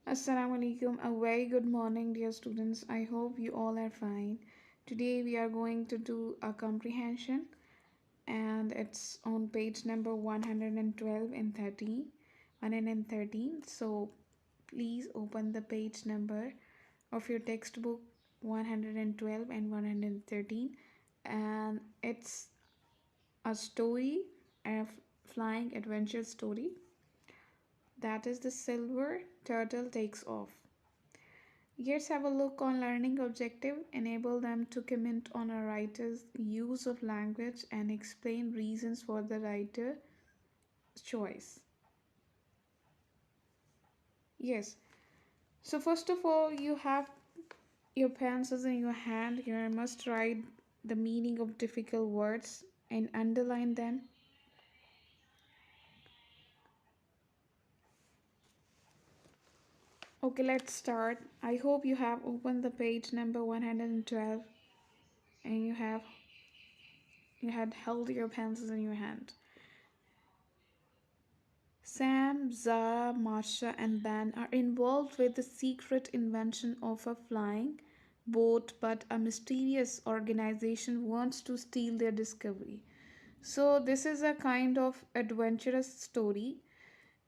Assalamu alaikum. A very good morning, dear students. I hope you all are fine. Today we are going to do a comprehension, and it's on page number 112 and 13. 113. So please open the page number of your textbook 112 and 113, and it's a story, a flying adventure story. That is the silver turtle takes off. Let's have a look on learning objective. Enable them to comment on a writer's use of language and explain reasons for the writer's choice. Yes. So first of all, you have your pencils in your hand. You must write the meaning of difficult words and underline them. Okay, let's start. I hope you have opened the page number 112 and you had held your pencils in your hand. Sam, Zara, Marsha, and Ben are involved with the secret invention of a flying boat, but a mysterious organization wants to steal their discovery. So, this is a kind of adventurous story,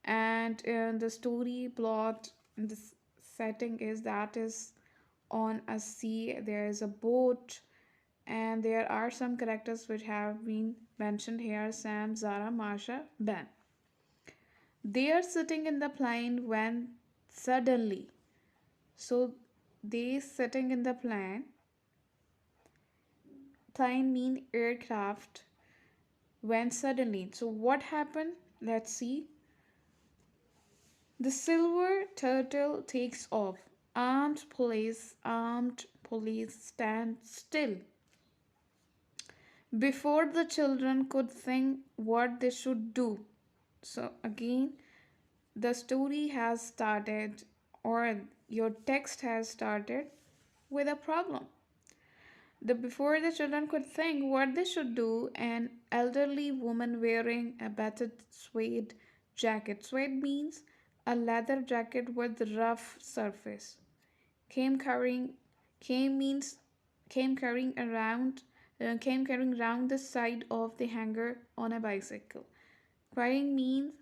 and the story plot, the setting is on a sea. There is a boat, and there are some characters which have been mentioned here: Sam, Zara, Marsha, Ben. They are sitting in the plane when suddenly, so they sitting in the plane mean aircraft, when suddenly. So what happened? Let's see. The silver turtle takes off. Armed police stand still. Before the children could think what they should do. So again, the story has started, or your text has started with a problem. Before the children could think what they should do, an elderly woman wearing a battered suede jacket. Suede means a leather jacket with rough surface. Came carrying, came means came carrying around, came carrying round the side of the hangar on a bicycle. Carrying means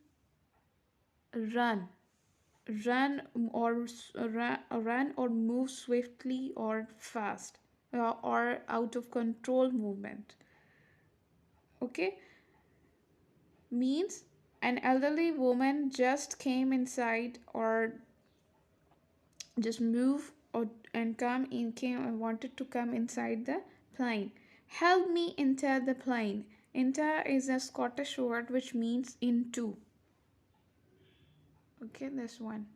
run, run or move swiftly or fast, or out of control movement. Okay, means an elderly woman just came inside, or just move, or and come in came and wanted to come inside the plane. Help me enter the plane. Enter is a Scottish word which means into. Okay, this one.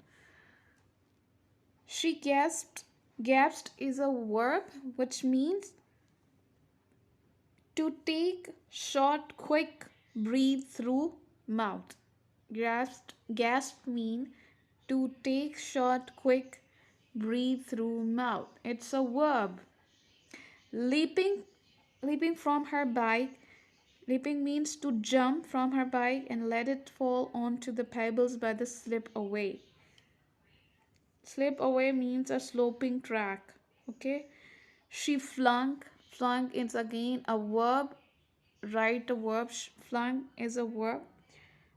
She gasped. Gasped is a verb which means to take short, quick breathe through mouth. Gasped mean to take short, quick breathe through mouth. It's a verb. Leaping, leaping from her bike. Leaping means to jump from her bike and let it fall onto the pebbles by the slip away. Slip away means a sloping track. Okay. She flung. Flung is again a verb. Write a verb. Flung is a verb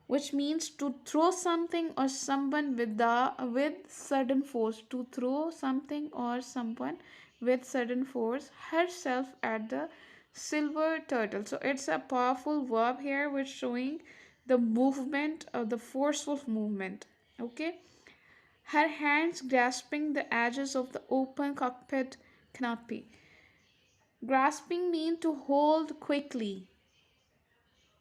which means to throw something or someone with sudden force. To throw something or someone with sudden force herself at the silver turtle. So it's a powerful verb here which showing the movement of the forceful movement. Okay. Her hands grasping the edges of the open cockpit canopy. Grasping means to hold quickly,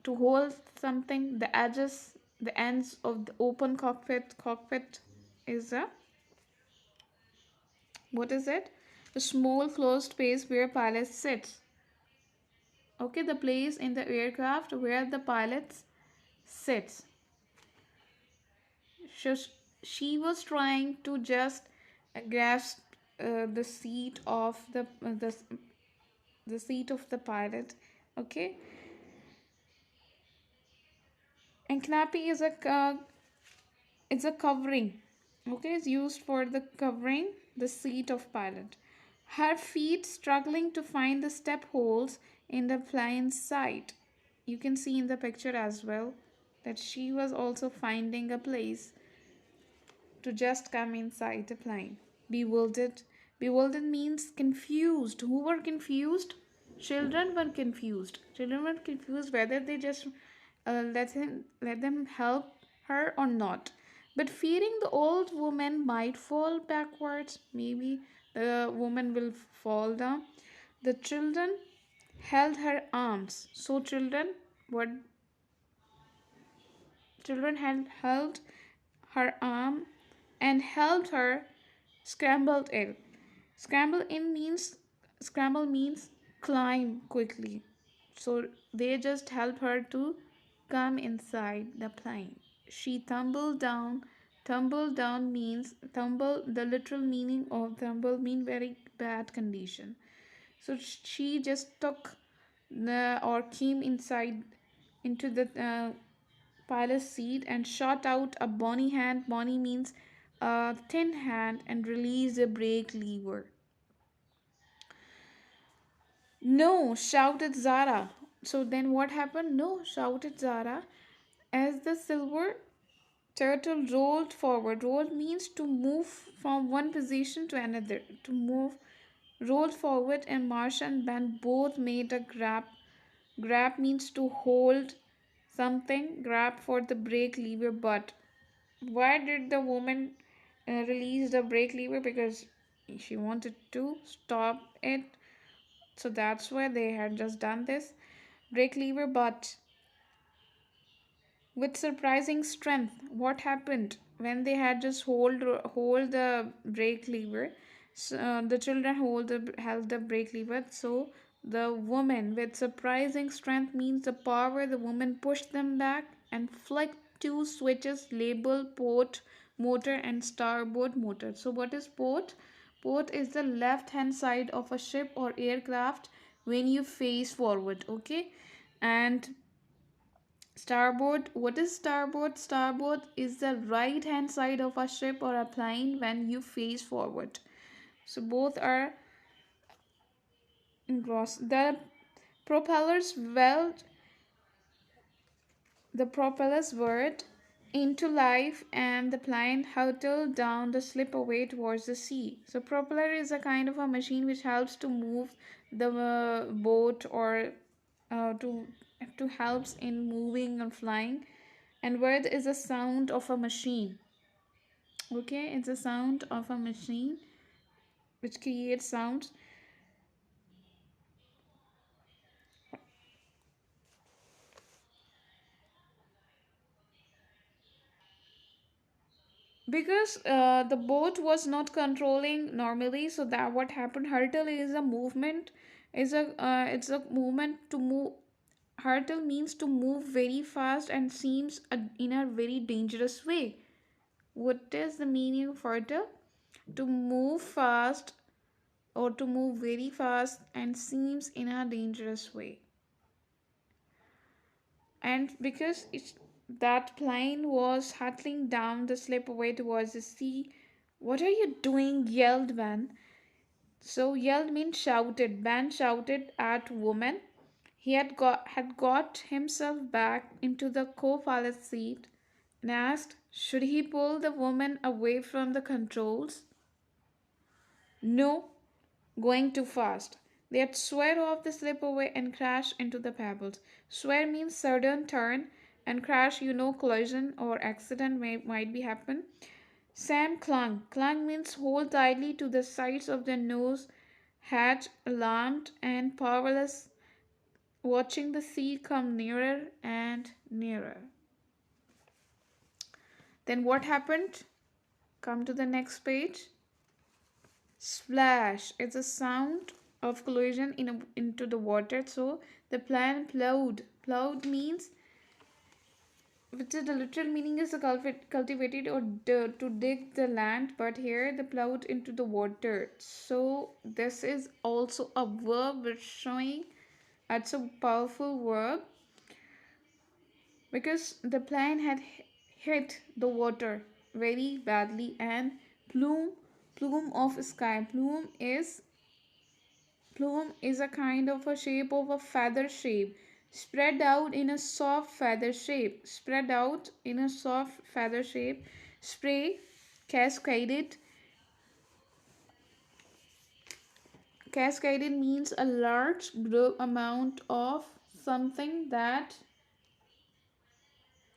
to hold something, the edges, the ends of the open cockpit is a, what is it? A small closed space where pilot sits. Okay, the place in the aircraft where the pilot sits. So she was trying to just grasp the seat of the seat of the pilot. Okay, and canopy is a it's a covering. Okay, is used for the covering the seat of pilot. Her feet struggling to find the step holes in the plane's side. You can see in the picture as well that she was also finding a place to just come inside the plane. Bewildered. Bewildered means confused. Who were confused? Children were confused. Children were confused whether they just let them help her or not. But fearing the old woman might fall backwards, maybe the woman will fall down. The children held her arms. So children had held her arm and helped her scrambled in. Scramble in means scramble means climb quickly. So they just help her to come inside the plane. She tumbled down. Tumble down means tumble. The literal meaning of tumble mean very bad condition. So she just took the or came inside into the pilot's seat and shot out a bony hand. Bony means a thin hand, and released the brake lever. No, shouted Zara. So then what happened? No, shouted Zara as the silver turtle rolled forward. Roll means to move from one position to another. To move, rolled forward, and Marsh and Ben both made a grab. Grab means to hold something. Grab for the brake lever. But why did the woman release the brake lever? Because she wanted to stop it, so that's why they had just done this brake lever. But with surprising strength, what happened when they had just hold the brake lever? So, the children held the brake lever. So the woman with surprising strength means the power. The woman pushed them back and flicked two switches labeled port motor and starboard motor. So what is port? Port is the left hand side of a ship or aircraft when you face forward. Okay, and starboard, what is starboard? Starboard is the right hand side of a ship or a plane when you face forward. So both are engrossed. Propellers weld the propellers whirred into life and the plane hurtled down the slipway towards the sea. So propeller is a kind of a machine which helps to move the boat or to helps in moving and flying. And word is a sound of a machine. Okay, it's a sound of a machine which creates sounds. Because the boat was not controlling normally, so that what happened, hurtle is a movement, is a it's a movement to move. Hurtle means to move very fast and seems in a very dangerous way. What is the meaning of hurtle? To move fast or to move very fast and seems in a dangerous way. And because that plane was hurtling down the slipway towards the sea. What are you doing? Yelled Van. So yelled means shouted. Van shouted at woman. He had got himself back into the co-pilot seat and asked, should he pull the woman away from the controls? No, going too fast. They had swear off the slipway and crashed into the pebbles. Swear means sudden turn, and crash, collision or accident might be happen. Sam clung. Clung means hold tightly to the sides of the nose hatch, alarmed and powerless, watching the sea come nearer and nearer. Then what happened? Come to the next page. Splash. It's a sound of collision into the water. So the plane plowed. Plowed means, which is the literal meaning is cultivated or to dig the land, but here the plowed into the water. So this is also a verb which showing it's a powerful verb because the plane had hit the water. very badly. And plume, plume of sky. Plume is a kind of a shape of a feather shape, spread out in a soft feather shape. Spread out in a soft feather shape. Spray, cascaded. Cascaded means a large group amount of something that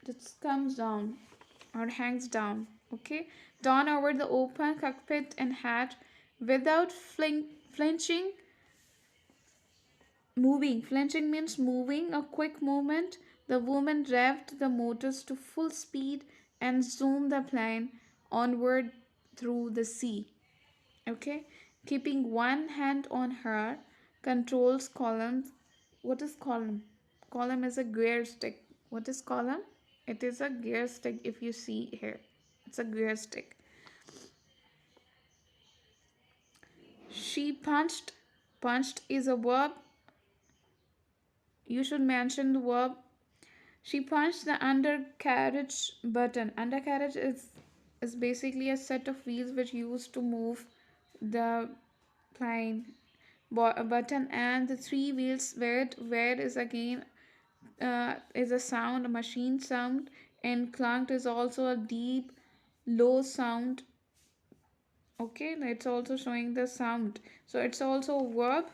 just comes down or hangs down. Okay, down over the open cockpit and hatch without flinching. Moving. Flinching means moving, a quick movement. The woman revved the motors to full speed and zoomed the plane onward through the sea. Okay, keeping one hand on her controls columns. What is column? Column is a gear stick. What is column? It is a gear stick. If you see here, it's a gear stick. She punched. Punched is a verb. You should mention the verb. She punched the undercarriage button. Undercarriage is basically a set of wheels which used to move the plane. Button and the three wheels. Where is again is a sound, a machine sound, and clunked is also a deep, low sound. Okay, it's also showing the sound. So it's also a verb.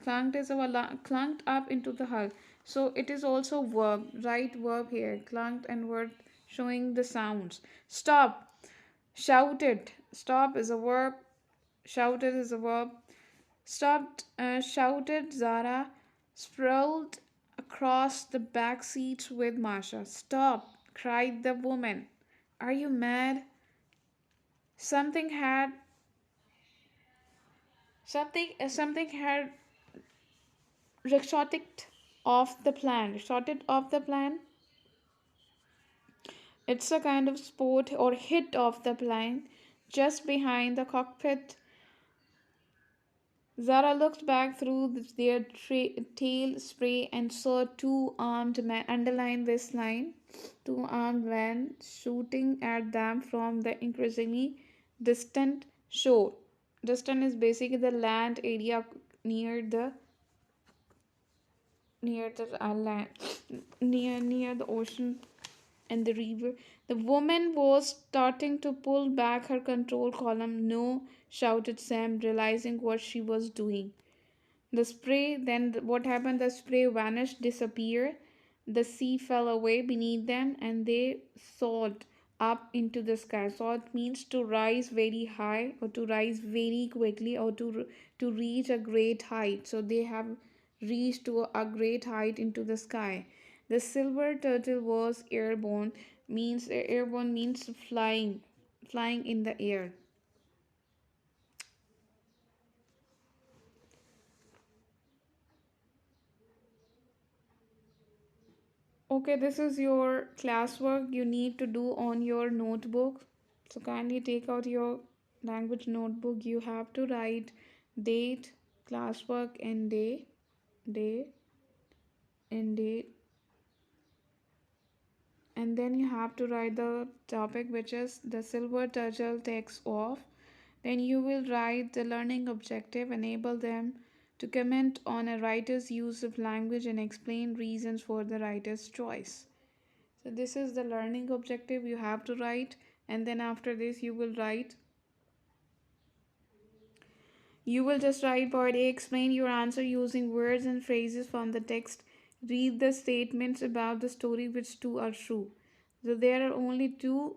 Clunked is clunked up into the hull. So it is also verb, right verb here. Clunked and verb showing the sounds. Stop. Shouted. Stop is a verb. Shouted is a verb. Stopped, shouted Zara, sprawled across the back seats with Masha. Stop, cried the woman. Are you mad? Something had something had ricocheted off the plan. Ricocheted off the plan. It's a kind of sport or hit off the plane just behind the cockpit. Zara looked back through their tail spray and saw two armed men. Underline this line. Two armed men shooting at them from the increasingly distant shore. Distant is basically the land area near the land, near the ocean and the river. The woman was starting to pull back her control column. No, shouted Sam, realizing what she was doing. The spray, then what happened? The spray vanished, disappeared. The sea fell away beneath them and they soared up into the sky. Soared means to rise very high or to rise very quickly or to reach a great height. So they have reached to a great height into the sky. The silver turtle was airborne means flying in the air. Okay, this is your classwork you need to do on your notebook. So kindly take out your language notebook. You have to write date, classwork, and day, and date, and then you have to write the topic, which is the silver turtle takes off. Then you will write the learning objective, enable them to comment on a writer's use of language and explain reasons for the writer's choice. So this is the learning objective you have to write, and then after this you will just write part A, explain your answer using words and phrases from the text. Read the statements about the story which two are true. So there are only two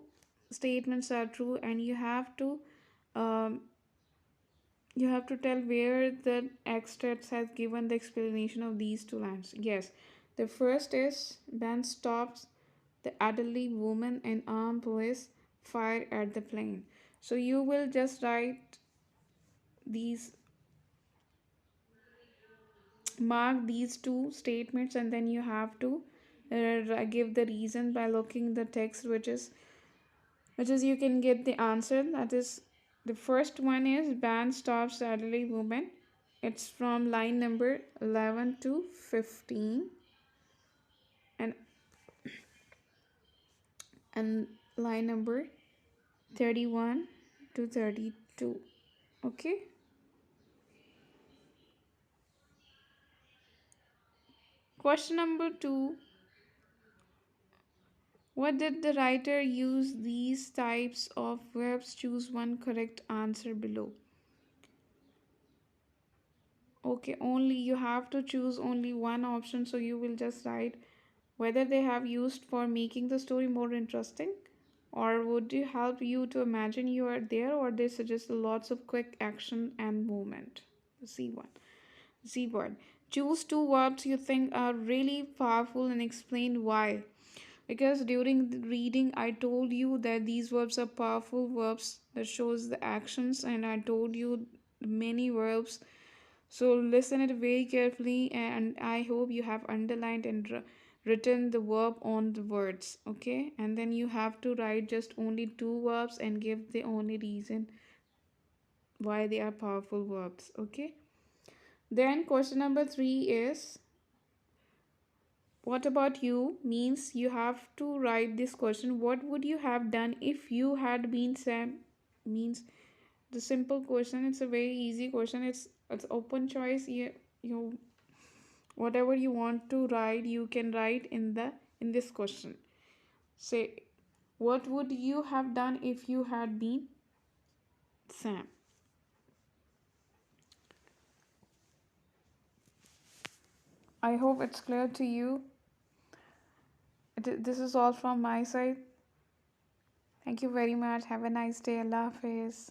statements are true, and um, you have to tell where the excerpt has given the explanation of these two lines. Yes, the first is Ben stops the elderly woman and armed police fire at the plane. So you will just write these, mark these two statements, and then you have to give the reason by looking the text, which is you can get the answer. That is, the first one is ban stops the elderly woman. It's from line number 11 to 15, and and line number 31 to 32. Okay. Question number 2. What did the writer use these types of verbs? Choose one correct answer below. Okay, only you have to choose only one option, so you will just write whether they have used for making the story more interesting, or would it help you to imagine you are there, or they suggest lots of quick action and movement. C1. Z word. Choose two verbs you think are really powerful and explain why. Because during the reading, I told you that these verbs are powerful verbs that shows the actions, and I told you many verbs. So listen it very carefully, and I hope you have underlined and written the verb on the words. Okay, and then you have to write just only two verbs and give the only reason why they are powerful verbs. Okay. Then question number 3 is what about you? Means you have to write this question. What would you have done if you had been Sam? Means the simple question. It's a very easy question. It's open choice. You whatever you want to write, you can write in this question. Say, what would you have done if you had been Sam? I hope it's clear to you. This is all from my side. Thank you very much. Have a nice day. Allah Hafiz.